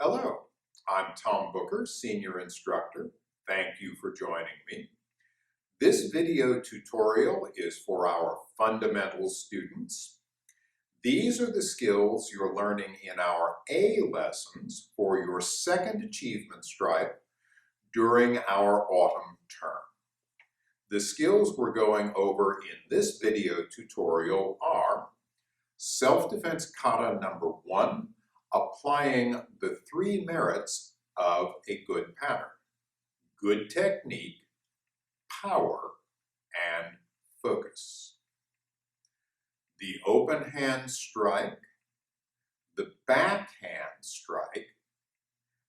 Hello, I'm Tom Booker, Senior Instructor. Thank you for joining me. This video tutorial is for our fundamentals students. These are the skills you're learning in our A lessons for your second achievement stripe during our autumn term. The skills we're going over in this video tutorial are self-defense kata number 1, applying the 3 merits of a good pattern: good technique, power, and focus. The open hand strike, the backhand strike,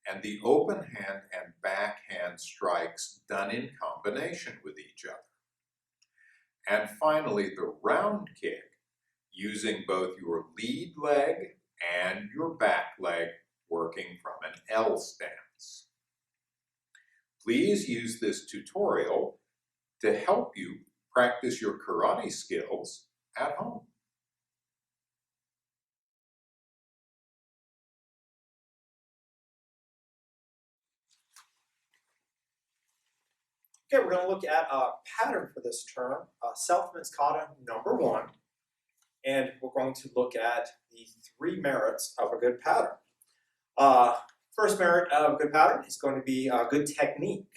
and the open hand and backhand strikes done in combination with each other. And finally, the round kick, using both your lead leg and your back leg working from an L stance. Please use this tutorial to help you practice your karate skills at home. Okay, we're going to look at a pattern for this term, self-defense kata number 1, and we're going to look at the 3 merits of a good pattern. First merit of a good pattern is going to be good technique.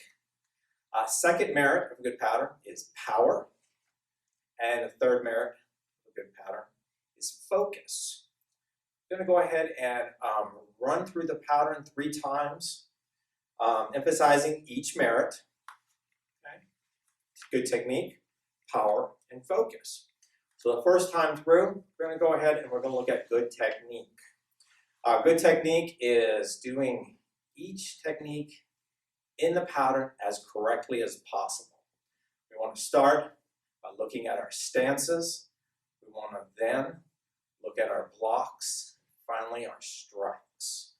Second merit of a good pattern is power, and the third merit of a good pattern is focus. I'm going to go ahead and run through the pattern 3 times, emphasizing each merit. Good technique, power, and focus. So the first time through, we're going to go ahead and we're going to look at good technique. Good technique is doing each technique in the pattern as correctly as possible. We want to start by looking at our stances. We want to then look at our blocks, finally our strikes.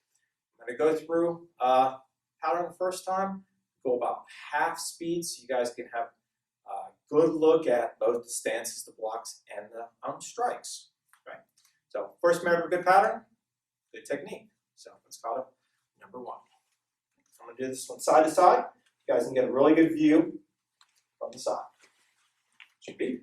I'm going to go through pattern the first time, go about half speed so you guys can have good look at both the stances, the blocks, and the strikes. Right? So first merit of a good pattern, good technique. So let's call it number 1. I'm going to do this one side to side. You guys can get a really good view from the side. Should be.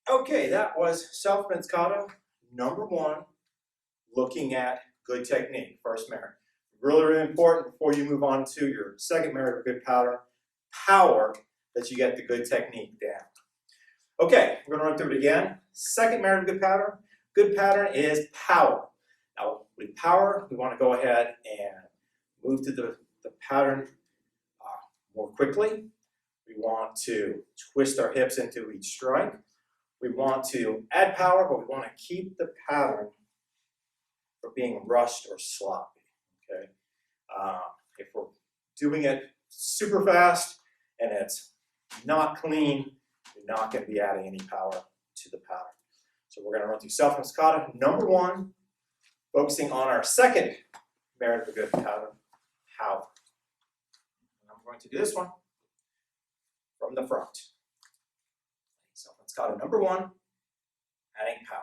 Okay, that was self-defense kata number 1, looking at good technique, first merit. Really, really important before you move on to your second merit of good pattern, power, that you get the good technique down. Okay, we're going to run through it again. Second merit of good pattern is power. Now, with power, we want to go ahead and move to the pattern more quickly. We want to twist our hips into each strike. We want to add power, but we want to keep the pattern from being rushed or sloppy. Okay, if we're doing it super fast and it's not clean, you're not going to be adding any power to the pattern. So we're going to run through self-defense kata number 1, focusing on our second merit of a good pattern, power. And I'm going to do this one from the front. Self-defense kata number 1, adding power.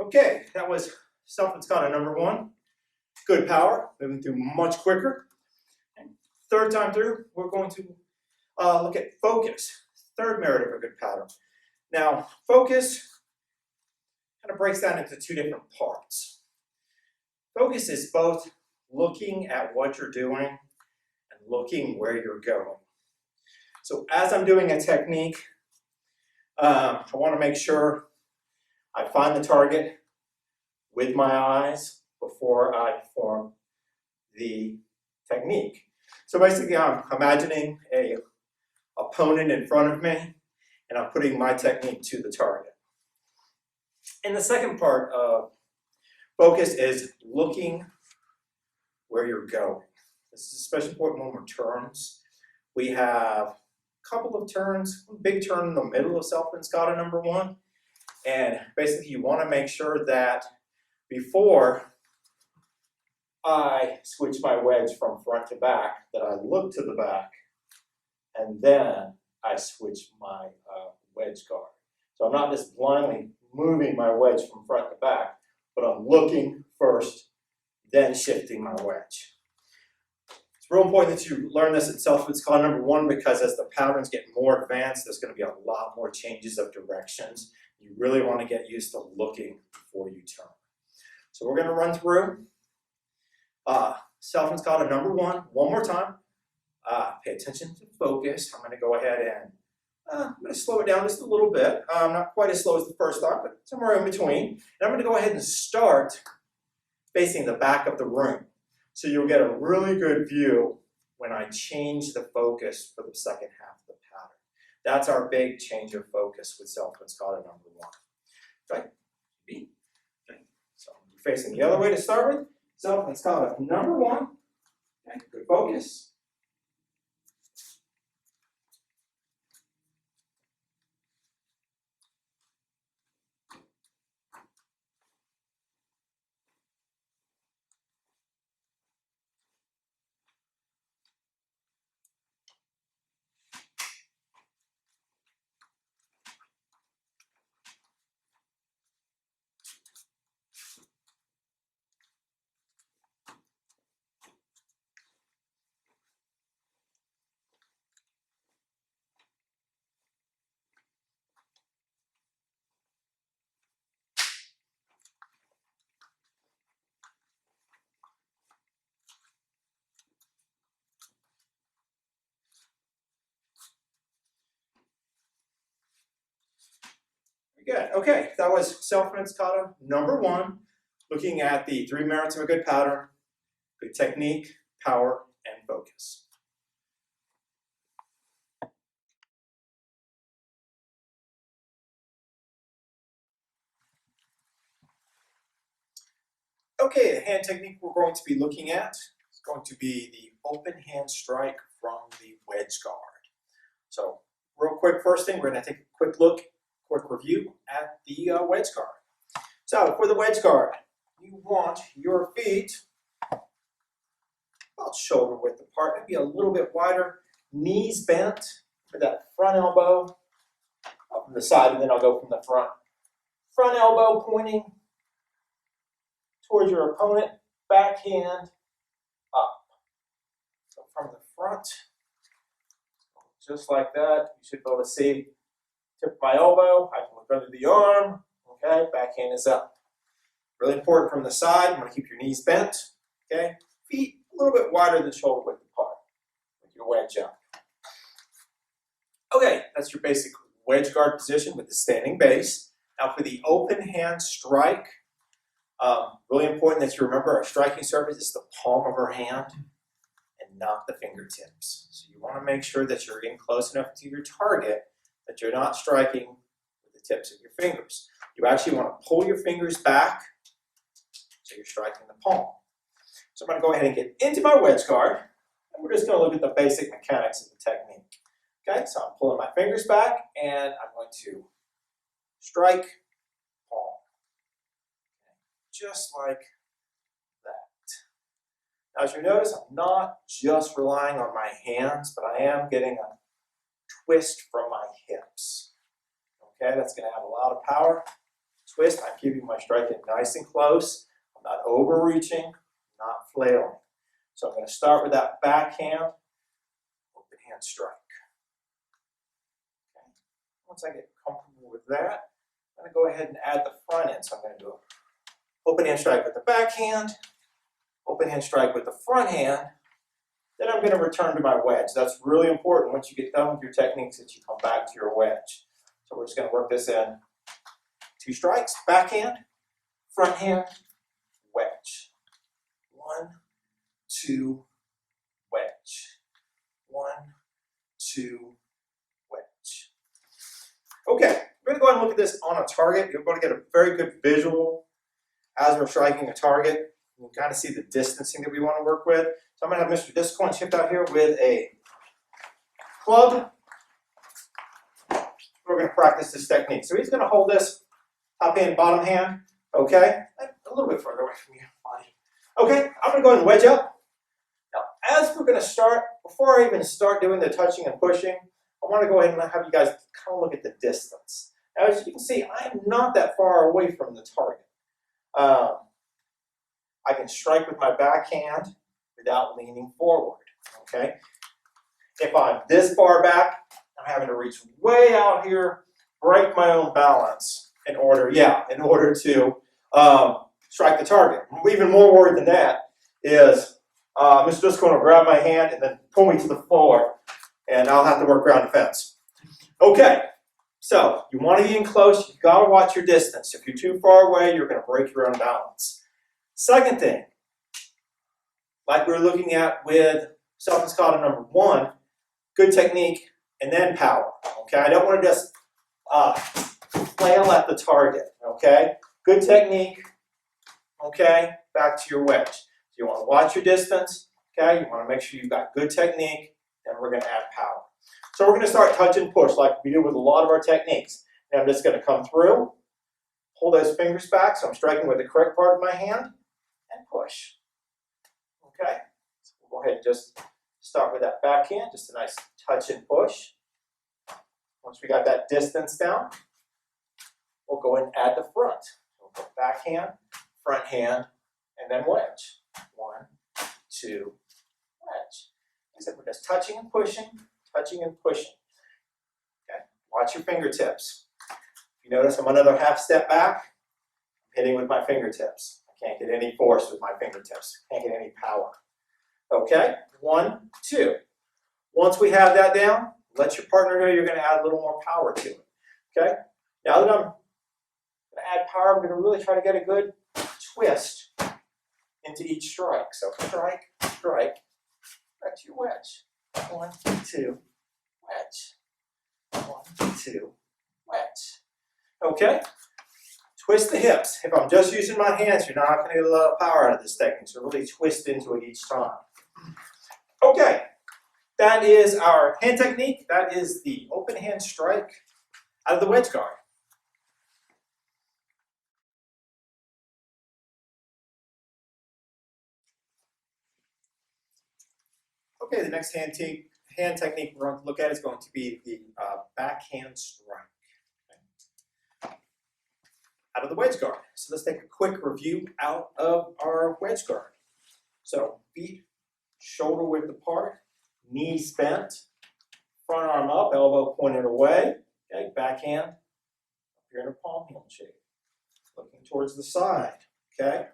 Okay, that was Selfman's Kata number 1. Good power, moving through much quicker. Third time through, we're going to look at focus, third merit of a good pattern. Now, focus kind of breaks down into 2 different parts. Focus is both looking at what you're doing and looking where you're going. So as I'm doing a technique, I want to make sure I find the target with my eyes before I perform the technique. So basically I'm imagining an opponent in front of me and I'm putting my technique to the target. And the second part of focus is looking where you're going. This is especially important when we're turns. We have a couple of turns, one big turn in the middle of Selfman's Kata number 1. And basically you want to make sure that before I switch my wedge from front to back, that I look to the back and then I switch my wedge guard. So I'm not just blindly moving my wedge from front to back, but I'm looking first, then shifting my wedge. It's real important that you learn this at Selfman's Kata number 1 because as the patterns get more advanced, there's going to be a lot more changes of directions. You really want to get used to looking before you turn. So we're going to run through Selfman's Kata number 1 more time. Pay attention to focus. I'm going to go ahead and I'm going to slow it down just a little bit. Not quite as slow as the first time, but somewhere in between. And I'm going to go ahead and start facing the back of the room. So you'll get a really good view when I change the focus for the second half of the pattern. That's our big change of focus with Selfman's Kata number 1. Okay? Okay. So I'm facing the other way to start with. Selfman's Kata number 1. Okay, good focus. Good. Okay, that was Selfman's Kata number 1, looking at the 3 merits of a good pattern: good technique, power, and focus. Okay, the hand technique we're going to be looking at is going to be the open hand strike from the wedge guard. So real quick, first thing, we're going to take a quick look, quick review at the wedge guard. So for the wedge guard, you want your feet about shoulder width apart, maybe a little bit wider, knees bent for that front elbow up from the side, and then I'll go from the front. Front elbow pointing towards your opponent, backhand up. So from the front, just like that, you should be able to see tip of my elbow. I can look under the arm. Okay, backhand is up. Really important from the side. I'm going to keep your knees bent. Okay, feet a little bit wider than shoulder width apart with your wedge up. Okay, that's your basic wedge guard position with the standing base. Now for the open hand strike, really important that you remember our striking surface is the palm of our hand and not the fingertips. So you want to make sure that you're in close enough to your target that you're not striking with the tips of your fingers. You actually want to pull your fingers back so you're striking the palm. So I'm going to go ahead and get into my wedge guard, and we're just going to look at the basic mechanics of the technique. Okay, so I'm pulling my fingers back, and I'm going to strike palm, just like that. Now, as you notice, I'm not just relying on my hands, but I am getting a twist from my hips. Okay, that's going to have a lot of power. Twist, I'm keeping my striking nice and close. I'm not overreaching, not flailing. So I'm going to start with that backhand, open hand strike. Okay. Once I get comfortable with that, I'm going to go ahead and add the front end. So I'm going to do an open hand strike with the backhand, open hand strike with the front hand. Then I'm going to return to my wedge. That's really important once you get done with your techniques that you come back to your wedge. So we're just going to work this in 2 strikes, backhand, front hand, wedge. 1, 2, wedge. 1, 2, wedge. Okay, we're going to go ahead and look at this on a target. You're going to get a very good visual as we're striking a target. You can kind of see the distancing that we want to work with. So I'm going to have Mr. Discoin shift out here with a club. We're going to practice this technique. So he's going to hold this top hand, bottom hand, okay? A little bit further away from your body. Okay, I'm going to go ahead and wedge up. Now, as we're going to start, before I even start doing the touching and pushing, I want to go ahead and have you guys kind of look at the distance. Now, as you can see, I am not that far away from the target. I can strike with my backhand without leaning forward, okay? If I'm this far back, I'm having to reach way out here, break my own balance in order to strike the target. Even more worried than that is Mr. Discoin will grab my hand and then pull me to the floor, and I'll have to work around the fence. Okay, so you want to get in close. You've got to watch your distance. If you're too far away, you're going to break your own balance. Second thing, like we were looking at with self-defense kata number 1, good technique and then power. Okay, I don't want to just flail at the target. Okay, good technique. Okay, back to your wedge. So you want to watch your distance. Okay, you want to make sure you've got good technique, and we're going to add power. So we're going to start touch and push like we do with a lot of our techniques. And I'm just going to come through, pull those fingers back, so I'm striking with the correct part of my hand, and push. Okay, so we'll go ahead and just start with that backhand, just a nice touch and push. Once we got that distance down, we'll go ahead and add the front. We'll go backhand, front hand, and then wedge. 1, 2, wedge. Like I said, we're just touching and pushing, touching and pushing. Okay, watch your fingertips. If you notice I'm another half step back, I'm hitting with my fingertips. I can't get any force with my fingertips. Can't get any power. Okay, 1, 2. Once we have that down, let your partner know you're going to add a little more power to it. Okay, now that I'm going to add power, I'm going to really try to get a good twist into each strike. So strike, strike, back to your wedge. 1, 2, wedge. 1, 2, wedge. Okay, twist the hips. If I'm just using my hands, you're not going to get a lot of power out of this technique. So really twist into it each time. Okay, that is our hand technique. That is the open hand strike out of the wedge guard. Okay, the next hand technique we're going to look at is going to be the backhand strike. Okay. Out of the wedge guard. So let's take a quick review out of our wedge guard. So feet shoulder width apart, knees bent, front arm up, elbow pointed away. Okay, backhand up here in a palm hand shape. Looking towards the side. Okay,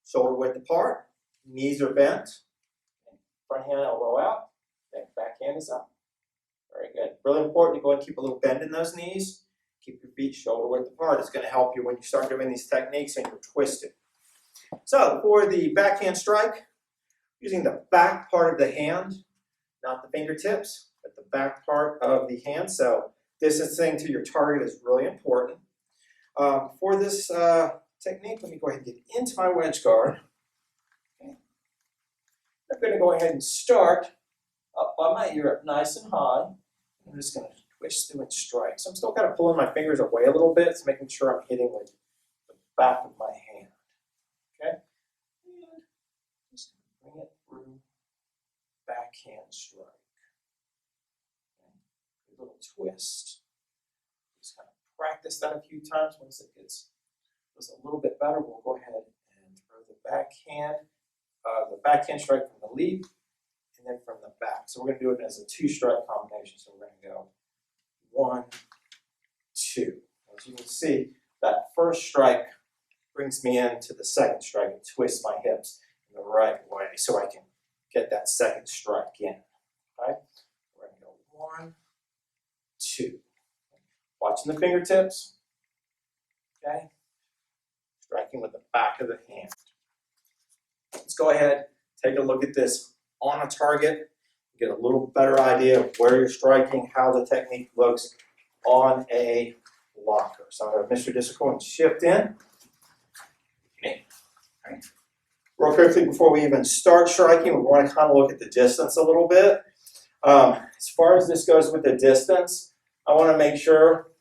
shoulder width apart, knees are bent. Front hand, elbow out. Okay, back hand is up. Very good. Really important to go and keep a little bend in those knees. Keep your feet shoulder width apart. It's going to help you when you start doing these techniques and you're twisted. So for the backhand strike, using the back part of the hand, not the fingertips, but the back part of the hand. So distancing to your target is really important. For this technique, let me go ahead and get into my wedge guard. Okay. I'm going to go ahead and start up by my ear, up nice and high. I'm just going to twist through and strike. So I'm still kind of pulling my fingers away a little bit, so making sure I'm hitting with the back of my hand. Okay? And just bring it through, backhand strike. Okay. A little twist. Just kind of practice that a few times. Once it gets a little bit better, we'll go ahead and throw the backhand strike from the lead and then from the back. So we're going to do it as a 2-strike combination. So we're going to go 1, 2. As you can see, that first strike brings me into the second strike and twists my hips in the right way so I can get that second strike in. Okay? We're going to go 1, 2. Watching the fingertips. Okay? Striking with the back of the hand. Let's go ahead, take a look at this on a target, get a little better idea of where you're striking, how the technique looks on a blocker. So I'm going to have Mr. Disco and shift in. Okay. Right. Real quickly, before we even start striking, we want to kind of look at the distance a little bit. As far as this goes with the distance, I want to make sure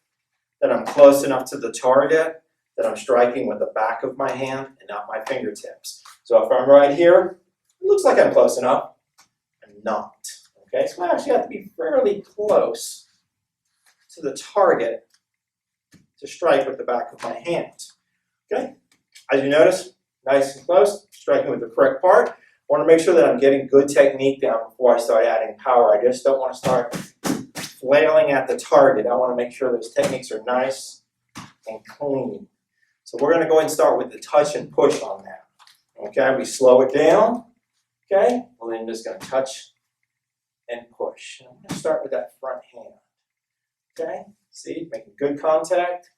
that I'm close enough to the target that I'm striking with the back of my hand and not my fingertips. So if I'm right here, it looks like I'm close enough. I'm not. Okay, so I actually have to be fairly close to the target to strike with the back of my hand. Okay, as you notice, nice and close, striking with the correct part. I want to make sure that I'm getting good technique down before I start adding power. I just don't want to start flailing at the target. I want to make sure those techniques are nice and clean. So we're going to go ahead and start with the touch and push on that. Okay, we slow it down. Okay, well then just going to touch and push. And I'm going to start with that front hand. Okay, see, making good contact,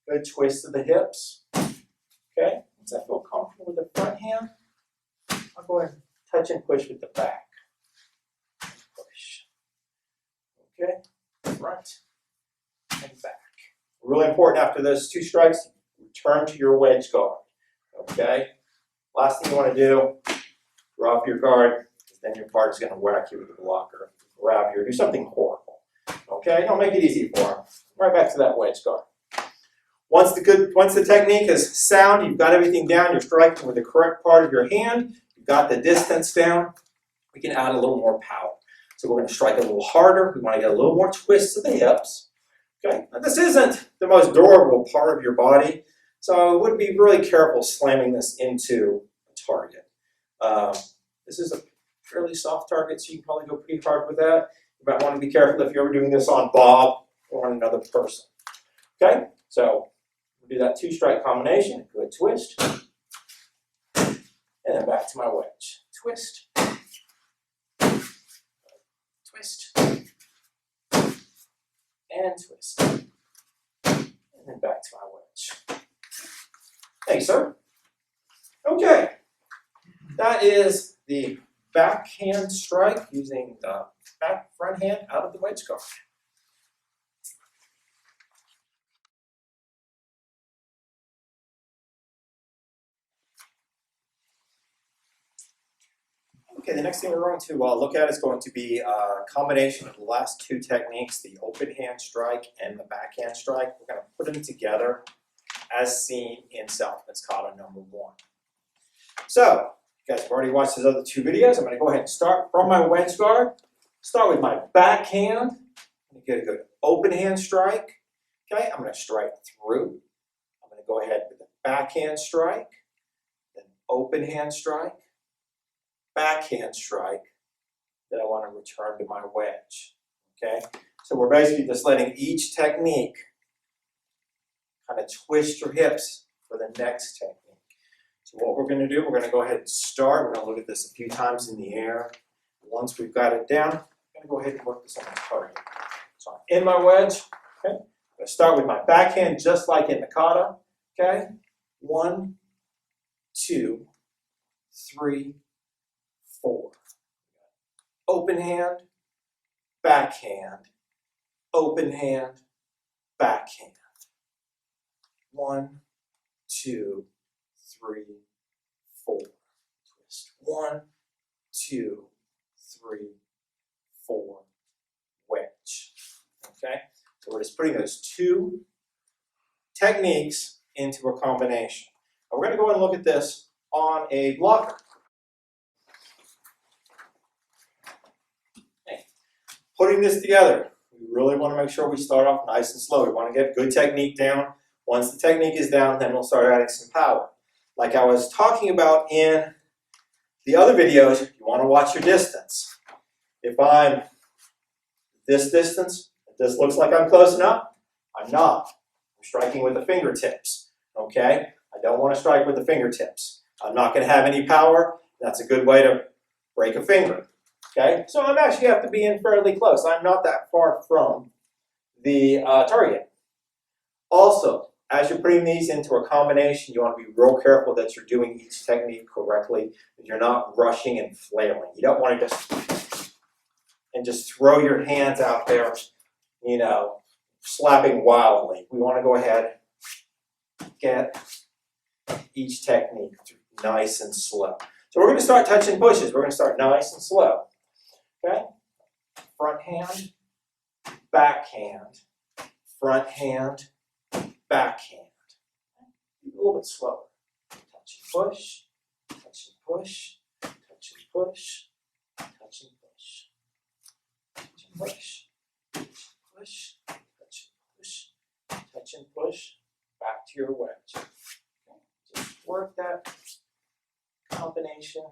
good twist of the hips. Okay, once I feel comfortable with the front hand, I'll go ahead and touch and push with the back. Push. Okay, front and back. Really important after those 2 strikes, return to your wedge guard. Okay, last thing you want to do, drop your guard, because then your partner's going to whack you with the blocker, grab you, or do something horrible. Okay, don't make it easy for them. Right back to that wedge guard. Once the technique is sound, you've got everything down, you're striking with the correct part of your hand, you've got the distance down, we can add a little more power. So we're going to strike a little harder, we want to get a little more twist to the hips. Okay, now this isn't the most durable part of your body, so I would be really careful slamming this into a target. This is a fairly soft target, so you can probably go pretty hard with that. You might want to be careful if you're ever doing this on Bob or on another person. Okay, so we'll do that 2-strike combination. Good twist. And then back to my wedge. Twist. Twist. And twist. And then back to my wedge. Thanks, sir. Okay. That is the backhand strike using the back front hand out of the wedge guard. Okay, the next thing we're going to look at is going to be a combination of the last 2 techniques, the open hand strike and the backhand strike. We're going to put them together as seen in Selfman's Kata number 1. So, you guys have already watched those other 2 videos. I'm going to go ahead and start from my wedge guard. Start with my backhand. I'm going to get a good open hand strike. Okay, I'm going to strike through. I'm going to go ahead with the backhand strike, then open hand strike, backhand strike, then I want to return to my wedge. Okay, so we're basically just letting each technique kind of twist your hips for the next technique. So what we're going to do, we're going to go ahead and start. We're going to look at this a few times in the air. Once we've got it down, I'm going to go ahead and work this on the target. So I'm in my wedge. Okay, going to start with my backhand just like in the kata. Okay? 1, 2, 3, 4. Open hand, backhand, open hand, backhand. 1, 2, 3, 4. Twist. 1, 2, 3, 4. Wedge. Okay? So we're just putting those two techniques into a combination. Now we're going to go and look at this on a blocker. Okay. Putting this together, we really want to make sure we start off nice and slow. We want to get good technique down. Once the technique is down, then we'll start adding some power. Like I was talking about in the other videos, you want to watch your distance. If I'm this distance, if this looks like I'm close enough, I'm not. I'm striking with the fingertips, okay? I don't want to strike with the fingertips. I'm not going to have any power. That's a good way to break a finger, okay? So I'm actually have to be in fairly close. I'm not that far from the target. Also, as you're putting these into a combination, you want to be real careful that you're doing each technique correctly, that you're not rushing and flailing. You don't want to just throw your hands out there, you know, slapping wildly. We want to go ahead, get each technique nice and slow. So we're going to start touching pushes. We're going to start nice and slow. Okay? Front hand, backhand, front hand, backhand. A little bit slower. Touch and push, touch and push, touch and push, touch and push. Touch and push, touch and push, touch and push, touch and push, back to your wedge. Okay. Just work that combination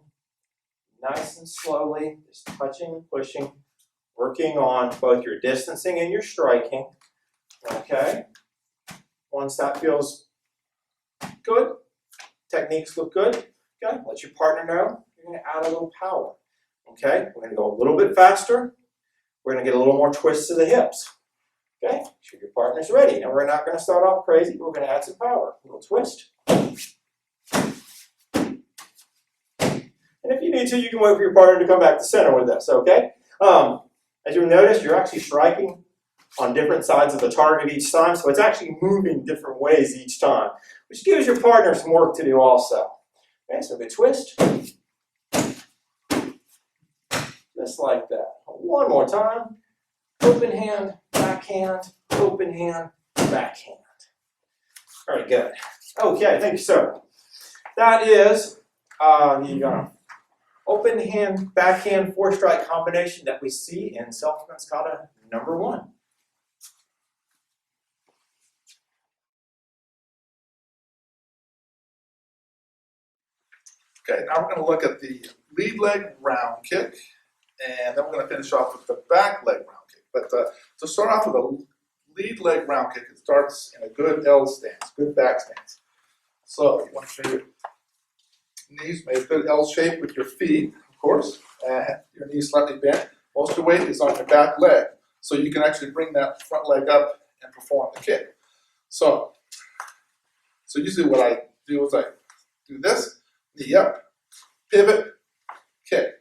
nice and slowly, just touching and pushing, working on both your distancing and your striking. Okay? Once that feels good, techniques look good, okay, let your partner know you're going to add a little power. Okay? We're going to go a little bit faster. We're going to get a little more twists to the hips. Okay? Make sure your partner's ready. Now we're not going to start off crazy. We're going to add some power. A little twist. And if you need to, you can wait for your partner to come back to center with this, okay? As you'll notice, you're actually striking on different sides of the target each time, so it's actually moving different ways each time, which gives your partner some work to do also. Okay, so good twist. Just like that. One more time. Open hand, backhand, open hand, backhand. Very good. Okay, thank you, sir. That is the open hand, backhand, four-strike combination that we see in self-defense kata number 1. Okay, now we're going to look at the lead leg round kick, and then we're going to finish off with the back leg round kick. But to start off with a lead leg round kick, it starts in a good L stance, good back stance. So you want to make your knees make a good L shape with your feet, of course, and your knees slightly bent. Most of your weight is on your back leg, so you can actually bring that front leg up and perform the kick. So usually what I do is I do this, knee up, pivot, kick.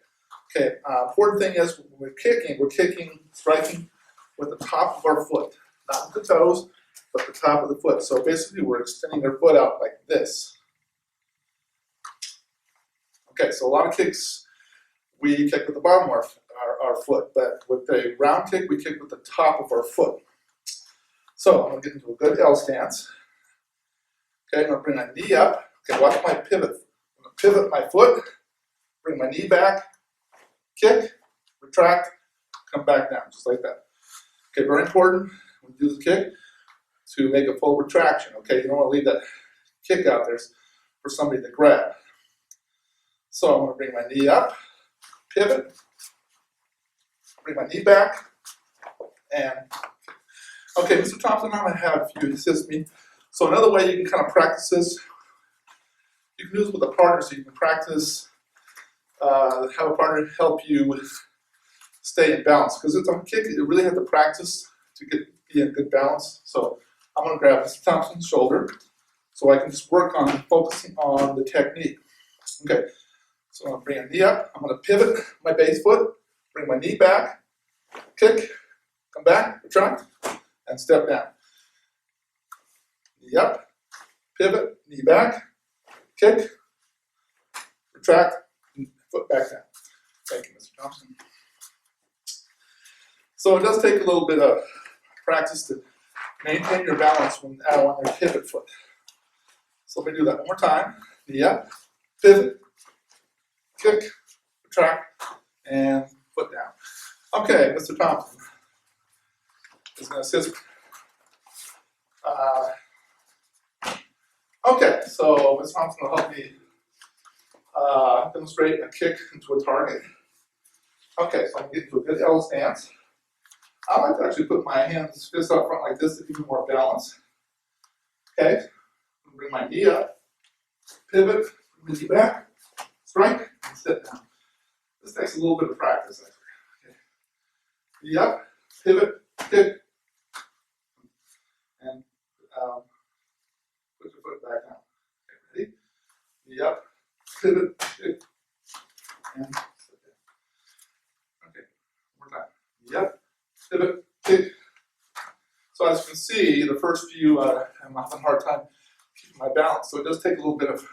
Okay, important thing is when we're kicking, striking with the top of our foot, not with the toes, but the top of the foot. So basically we're extending our foot out like this. Okay, so a lot of kicks, we kick with the bottom of our foot, but with a round kick, we kick with the top of our foot. So I'm going to get into a good L stance. Okay, I'm going to bring my knee up. Okay, watch my pivot. I'm going to pivot my foot, bring my knee back, kick, retract, come back down, just like that. Okay, very important when you do the kick to make a full retraction. Okay, you don't want to leave that kick out there for somebody to grab. So I'm going to bring my knee up, pivot, bring my knee back, and okay, Mr. Thompson, I'm going to have you assist me. So another way you can kind of practice this, you can do this with a partner, so you can practice, have a partner help you stay in balance. Because it's on kick, you really have to practice to get be in good balance. So I'm going to grab Mr. Thompson's shoulder so I can just work on focusing on the technique. Okay, so I'm going to bring a knee up. I'm going to pivot my base foot, bring my knee back, kick, come back, retract, and step down. Knee up, pivot, knee back, kick, retract, foot back down. Thank you, Mr. Thompson. So it does take a little bit of practice to maintain your balance when on your pivot foot. So let me do that one more time. Knee up, pivot, kick, retract, and foot down. Okay, Mr. Thompson is going to assist. Okay, so Ms. Thompson will help me demonstrate a kick into a target. Okay, so I'm getting to a good L stance. I like to actually put my hands fist up front like this to give me more balance. Okay, bring my knee up, pivot, bring the knee back, strike, and sit down. This takes a little bit of practice, actually. Okay. Knee up, pivot, kick, and put your foot back down. Okay, ready? Knee up, pivot, kick, and sit down. Okay, one more time. Knee up, pivot, kick. So as you can see, the first few, I'm having a hard time keeping my balance. So it does take a little bit of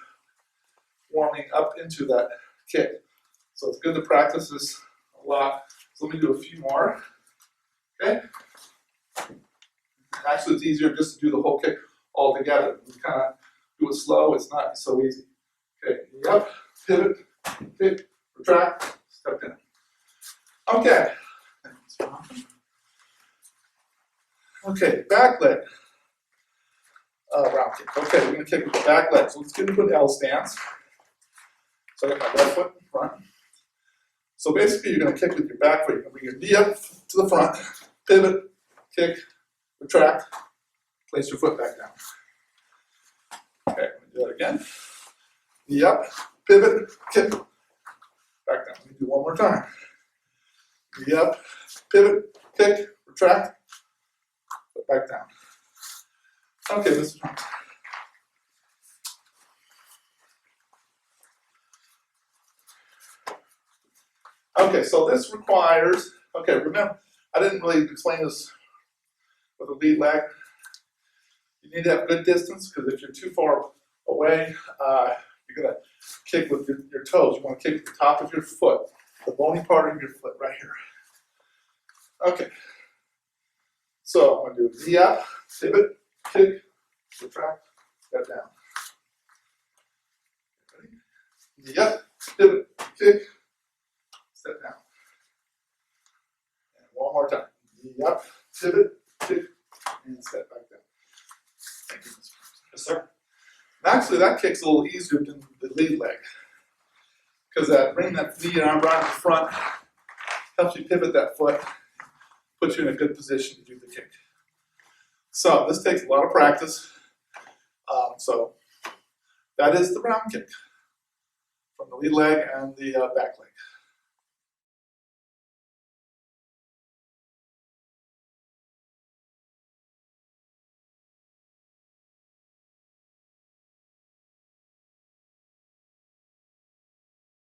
warming up into that kick. So it's good to practice this a lot. So let me do a few more. Okay. Actually, it's easier just to do the whole kick all together. You kind of do it slow. It's not so easy. Okay. Knee up, pivot, kick, retract, step down. Okay. Okay, back leg. Round kick. Okay, we're going to kick with the back leg. So let's get into an L stance. So I got my left foot in front. So basically, you're going to kick with your back foot. You're going to bring your knee up to the front, pivot, kick, retract, place your foot back down. Okay, let me do that again. Knee up, pivot, kick, back down. Let me do one more time. Knee up, pivot, kick, retract, foot back down. Okay, Mr. Thompson. Okay, so this requires, okay, remember, I didn't really explain this with the lead leg. You need to have good distance because if you're too far away, you're going to kick with your toes. You want to kick with the top of your foot, the bony part of your foot right here. Okay, so I'm going to do knee up, pivot, kick, retract, step down. Ready? Knee up, pivot, kick, step down. And one more time. Knee up, pivot, kick, and step back down. Thank you, Mr. Yes, sir. And actually, that kick's a little easier than the lead leg. Because bringing that knee and arm right in front helps you pivot that foot, puts you in a good position to do the kick. So this takes a lot of practice. So that is the round kick from the lead leg and the back leg.